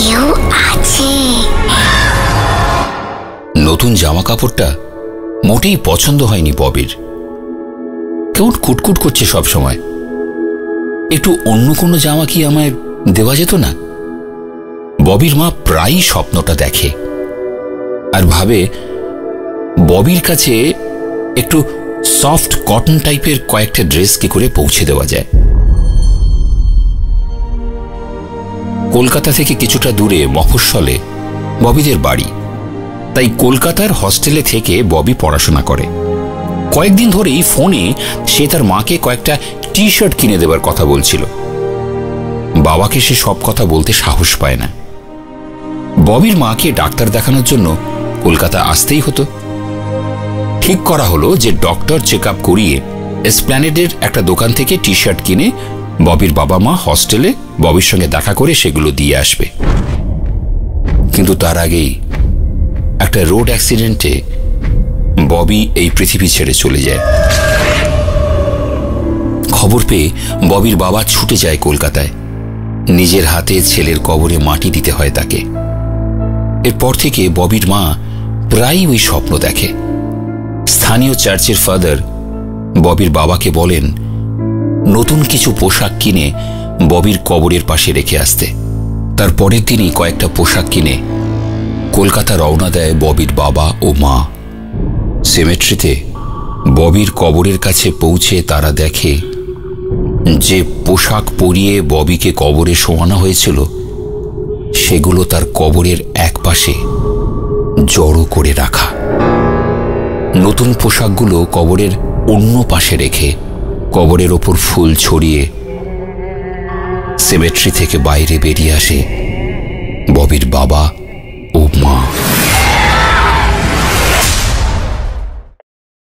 কেউ আছে। নতুন জামা কাপড়টা মোটেই পছন্দ হয়নি ববির। কেমন কুটকুট করছে সব সময়। একটু অন্য কোনো জামা কি আমায় দেওয়া যেত না? ববির মা প্রায়ই স্বপ্নটা দেখে আর ভাবে ববির কাছে একটু সফট কটন টাইপের কয়েকটা ড্রেস কি করে পৌঁছে দেওয়া যায়। কলকাতা থেকে কিছুটা দূরে মফস্বলে ববিদের বাড়ি, তাই কলকাতার হস্টেলে থেকে ববি পড়াশোনা করে। কয়েকদিন ধরেই ফোনে সে তার মাকে কয়েকটা টি শার্ট কিনে দেবার কথা বলছিল। বাবাকে সে সব কথা বলতে সাহস পায় না। ববির মাকে ডাক্তার দেখানোর জন্য কলকাতা আসতেই হতো। ঠিক করা হলো যে ডক্টর চেক আপ করিয়ে এসপ্ল্যানেডের একটা দোকান থেকে টি শার্ট কিনে ববির বাবা মা হস্টেলে ববির সঙ্গে দেখা করে সেগুলো দিয়ে আসবে। কিন্তু তার আগেই একটা রোড অ্যাক্সিডেন্টে ববি এই পৃথিবী ছেড়ে চলে যায়। খবর পেয়ে ববির বাবা ছুটে যায় কলকাতায়। নিজের হাতে ছেলের কবরে মাটি দিতে হয় তাকে। এরপর থেকে ববির মা প্রায়ই ওই স্বপ্ন দেখে। স্থানীয় চার্চের ফাদার ববির বাবাকে বলেন নতুন কিছু পোশাক কিনে ববির কবরের পাশে রেখে আসতে। তার পরের দিনই কয়েকটা পোশাক কিনে কলকাতা রওনা দেয় ববির বাবা ও মা। সেমেট্রিতে ববির কবরের কাছে পৌঁছে তারা দেখে যে পোশাক পরিয়ে ববিকে কবরে শোয়ানো হয়েছিল সেগুলো তার কবরের এক পাশে জড়ো করে রাখা। নতুন পোশাকগুলো কবরের অন্য পাশে রেখে কবরের ওপর ফুল ছড়িয়ে সেমেট্রি থেকে বাইরে বেরিয়ে আসে ববির বাবা ও মা।